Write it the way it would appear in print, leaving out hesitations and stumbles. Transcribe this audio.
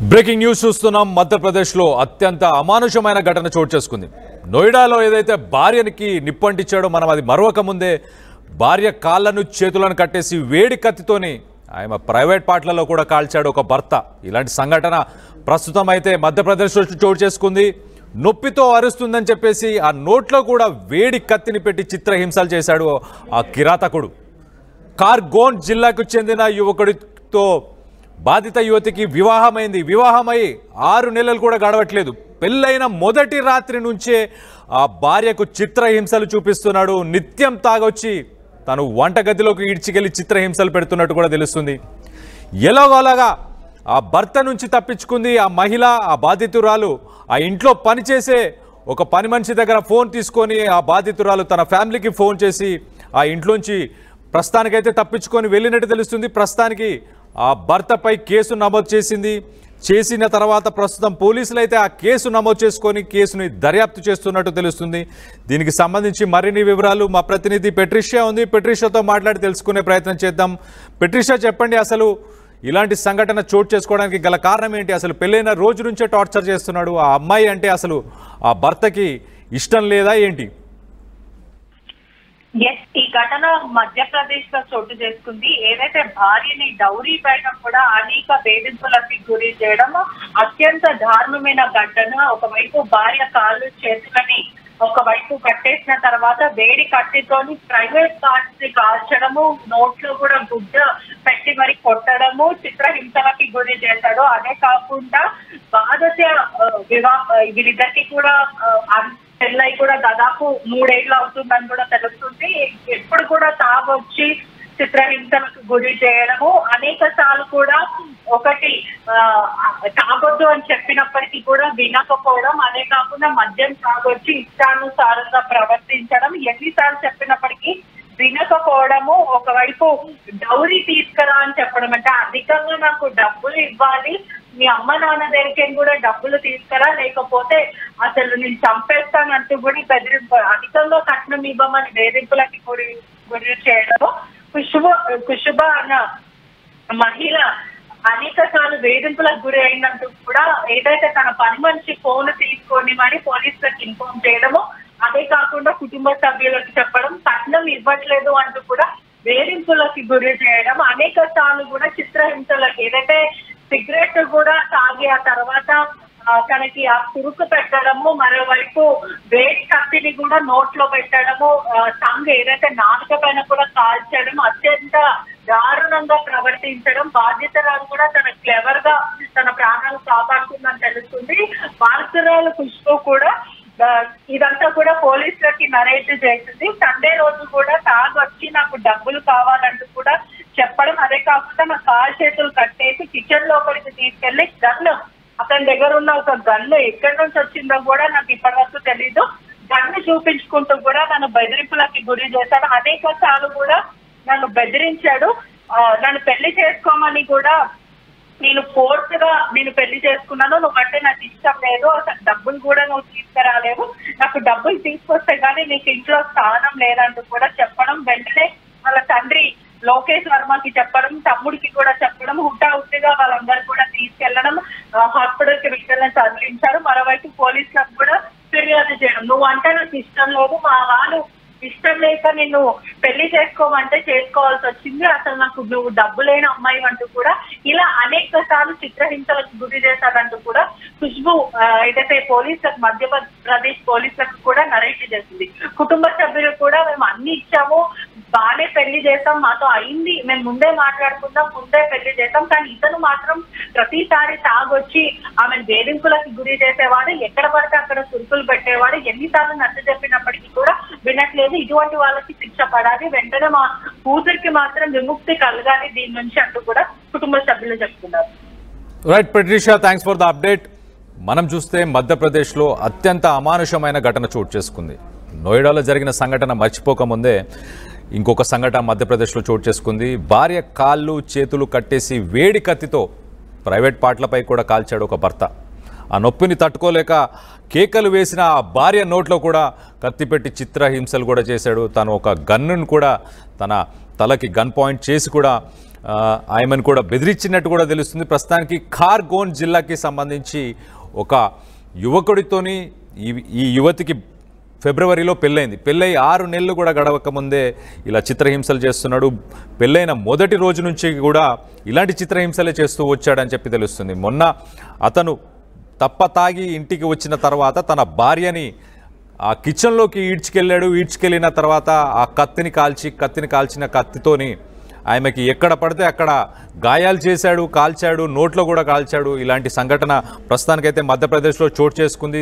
Breaking news చూస్తున్నాం. మధ్యప్రదేశ్లో అత్యంత అమానుషమైన ఘటన చోటు చేసుకుంది. నోయిడాలో ఏదైతే భార్యనికి నిప్పంటించాడో మనం అది మరొక ముందే భార్య కాళ్ళను చేతులను కట్టేసి వేడి కత్తితోని ఆయన ప్రైవేట్ పార్ట్లలో కూడా కాల్చాడు ఒక భర్త. ఇలాంటి సంఘటన ప్రస్తుతం అయితే మధ్యప్రదేశ్లో చోటు చేసుకుంది. నొప్పితో అరుస్తుందని చెప్పేసి ఆ నోట్లో కూడా వేడి కత్తిని పెట్టి చిత్రహింసలు చేశాడు ఆ కిరాతకుడు. కార్గోన్ జిల్లాకు చెందిన యువకుడితో బాధిత యువతికి వివాహమై 6 నెలలు కూడా గడవట్లేదు. పెళ్ళైన మొదటి రాత్రి నుంచే ఆ భార్యకు చిత్రహింసలు చూపిస్తున్నాడు. నిత్యం తాగొచ్చి తను వంటగదిలోకి ఈడ్చికెళ్ళి చిత్రహింసలు పెడుతున్నట్టు కూడా తెలుస్తుంది. ఎలాగోలాగా ఆ భర్త నుంచి తప్పించుకుంది ఆ మహిళ. ఆ బాధితురాలు ఆ ఇంట్లో పనిచేసే ఒక పని మనిషి దగ్గర ఫోన్ తీసుకొని ఆ బాధితురాలు తన ఫ్యామిలీకి ఫోన్ చేసి ఆ ఇంట్లోంచి ప్రస్తుతానికైతే తప్పించుకొని వెళ్ళినట్టు తెలుస్తుంది. ప్రస్తుతానికి ఆ భర్తపై కేసు నమోదు చేసిన తర్వాత ప్రస్తుతం పోలీసులు అయితే ఆ కేసు నమోదు చేసుకొని కేసుని దర్యాప్తు చేస్తున్నట్టు తెలుస్తుంది. దీనికి సంబంధించి మరిన్ని వివరాలు మా ప్రతినిధి పెట్రిషియా ఉంది. పెట్రిషియాతో మాట్లాడి తెలుసుకునే ప్రయత్నం చేద్దాం. పెట్రిషియా, చెప్పండి, అసలు ఇలాంటి సంఘటన చోటు చేసుకోవడానికి గల కారణం ఏంటి? అసలు పెళ్ళైన రోజు నుంచే టార్చర్ చేస్తున్నాడు ఆ అమ్మాయి అంటే అసలు ఆ భర్తకి ఇష్టం లేదా ఏంటి? ఈ ఘటన మధ్యప్రదేశ్ లో చోటు చేసుకుంది. ఏదైతే భార్యని డౌరీ పైన కూడా అనేక వేధింపులకి గురి చేయడం అత్యంత దారుణమైన ఘటన. ఒకవైపు భార్య కాళ్ళు చేతులని ఒకవైపు కట్టేసిన తర్వాత వేడి కట్టితోని ప్రైవేట్ పార్ట్స్ ని కాల్చడము, నోట్లో కూడా గుడ్డ పెట్టి మరి కొట్టడము, చిత్రహింసలకి గురి చేశాడు. అదే కాకుండా వీళ్ళిద్దరికి కూడా పెళ్ళై కూడా దాదాపు 3 ఏళ్ళు అవుతుందని కూడా తెలుస్తుంది. ఎప్పుడు కూడా తాగొచ్చి చిత్రహింసలకు గురి చేయడము, అనేక సార్లు కూడా ఒకటి తాగొద్దు అని చెప్పినప్పటికీ కూడా వినకపోవడం, అదే కాకుండా మద్యం తాగొచ్చి ఇష్టానుసారంగా ప్రవర్తించడం, ఎన్నిసార్లు చెప్పినప్పటికీ వినకపోవడము, ఒకవైపు డౌరీ తీసుకురా అని చెప్పడం, అంటే అధికంగా నాకు డబ్బులు ఇవ్వాలి, మీ అమ్మ నాన్న దగ్గరికి కూడా డబ్బులు తీసుకురా, లేకపోతే అసలు నేను చంపేస్తానంటూ కూడా బెదిరింపు, అధికంగా కట్నం ఇవ్వమని బెదిరింపులకి గురి చేయడము. కుషుబ అన్న మహిళ అనేక సార్లు వేధింపులకు గురి అయినట్టు కూడా ఏదైతే తన పని మనిషి ఫోన్ తీసుకొని మరి పోలీసులకు ఇన్ఫార్మ్ చేయడము, అదే కాకుండా కుటుంబ సభ్యులకు చెప్పడం, కట్నం ఇవ్వట్లేదు అంటూ కూడా వేధింపులకి గురి చేయడం, అనేక సార్లు కూడా చిత్రహింసలకి, ఏదైతే సిగరెట్ కూడా తాగి ఆ తర్వాత తనకి ఆ కురుకు పెట్టడము, మరోవైపు వేడి కత్తిని కూడా నోట్లో పెట్టడము, టంగ్ ఏదైతే నాలుక పైన కూడా కాల్చడం, అత్యంత దారుణంగా ప్రవర్తించడం. బాధ్యతరాలు కూడా తన క్లెవర్ గా తన ప్రాణాలు కాపాడుతుందని తెలుస్తుంది. బాధితురాలు ఖుష్బూ కూడా ఇదంతా కూడా పోలీసులకి నరేట్ చేసింది. సండే రోజు కూడా తాగొచ్చి నాకు డబ్బులు కావాలంటూ కూడా చెప్పడం, అదే కాకుండా నా కాలు చేతులు కట్టేసి కిచెన్ లోపలికి తీసుకెళ్లి గన్ను, అతని దగ్గర ఉన్న ఒక గన్ను ఎక్కడి నుంచి వచ్చిందో కూడా నాకు ఇప్పటి వరకు తెలీదు, గన్ను చూపించుకుంటూ కూడా నన్ను బెదిరింపులకి గురి చేశాడు. అనేక సార్లు కూడా నన్ను బెదిరించాడు. నన్ను పెళ్లి చేసుకోమని కూడా, నేను ఫోర్స్ గా నేను పెళ్లి చేసుకున్నాను, నువ్వంటే నాకు ఇష్టం లేదు, అసలు డబ్బులు కూడా నువ్వు తీసుకురాలేవు, నాకు డబ్బులు తీసుకొస్తే గానీ నీకు ఇంట్లో స్థానం లేదంటూ కూడా చెప్పడం, వెంటనే వాళ్ళ తండ్రి లోకేష్ వర్మకి చెప్పడం, తమ్ముడికి కూడా చెప్పడం, హుటాహుటిగా వాళ్ళందరూ కూడా తీసుకెళ్లడం, హాస్పిటల్ కి విషయాలను తరలించారు. మరోవైపు పోలీసులకు కూడా ఫిర్యాదు చేయడం, నువ్వు అంటే నాకు ఇష్టం లేదు, మా వాళ్ళు ఇష్టం లేక నిన్ను పెళ్లి చేసుకోమంటే చేసుకోవాల్సి వచ్చింది, అసలు నాకు నువ్వు డబ్బులేని అమ్మాయి అంటూ కూడా ఇలా అనేక సార్లు చిత్రహింసలకు గురి చేశాడంటూ కూడా ఖుష్బూ ఏదైతే పోలీసులకు, మధ్యప్రదేశ్ పోలీసులకు కూడా నరేట్ చేసింది. కుటుంబ సభ్యులు కూడా మేము అన్ని ఇచ్చాము, బాగానే పెళ్లి చేస్తాం, మాతో అయింది, మేము ముందే మాట్లాడుకుందాం, ముందే పెళ్లి చేస్తాం, కానీ ఇతను మాత్రం ప్రతిసారి తాగొచ్చి ఆమెను వేధింపులకు గురి చేసేవాడు, ఎక్కడ పడితే అక్కడ సురుకులు పెట్టేవాడు, ఎన్నిసార్లు నచ్చ చెప్పినప్పటికీ కూడా వినట్లేదు. ఇటువంటి వాళ్ళకి శిక్ష పడాలి, వెంటనే మా కూతురికి మాత్రం విముక్తి కలగాలి దీని నుంచి అంటూ కూడా కుటుంబ సభ్యులు చెప్తున్నారు. Right Patricia, thanks for the update. మనం చూస్తే మధ్యప్రదేశ్లో అత్యంత అమానుషమైన ఘటన చోటు చేసుకుంది. నోయిడాలో జరిగిన సంఘటన మర్చిపోకముందే ఇంకొక సంఘటన మధ్యప్రదేశ్లో చోటు చేసుకుంది. భార్య కాళ్ళు చేతులు కట్టేసి వేడి కత్తితో ప్రైవేట్ పార్ట్లపై కూడా కాల్చాడు ఒక భర్త. ఆ నొప్పిని తట్టుకోలేక కేకలు వేసిన ఆ భార్య నోట్లో కూడా కత్తి పెట్టి చిత్రహింసలు కూడా చేశాడు. తను ఒక గన్నును కూడా తన తలకి గన్ పాయింట్ చేసి కూడా ఆయమను కూడా బెదిరించినట్టు కూడా తెలుస్తుంది. ప్రస్తుతానికి ఖార్గోన్ జిల్లాకి సంబంధించి ఒక యువకుడితోని ఈ యువతికి ఫిబ్రవరిలో పెళ్ళైంది. పెళ్ళై 6 నెలలు కూడా గడవకముందే ఇలా చిత్రహింసలు చేస్తున్నాడు. పెళ్ళైన మొదటి రోజు నుంచి కూడా ఇలాంటి చిత్రహింసలే చేస్తూ వచ్చాడని చెప్పి తెలుస్తుంది. మొన్న అతను తాగి ఇంటికి వచ్చిన తర్వాత తన భార్యని ఆ కిచెన్లోకి ఈడ్చుకెళ్ళిన తర్వాత ఆ కత్తిని కాల్చిన కత్తితోని ఆమెకి ఎక్కడ పడితే అక్కడ గాయాలు చేశాడు, కాల్చాడు, నోట్లో కూడా కాల్చాడు. ఇలాంటి సంఘటన ప్రస్తుతానికైతే మధ్యప్రదేశ్లో చోటు చేసుకుంది.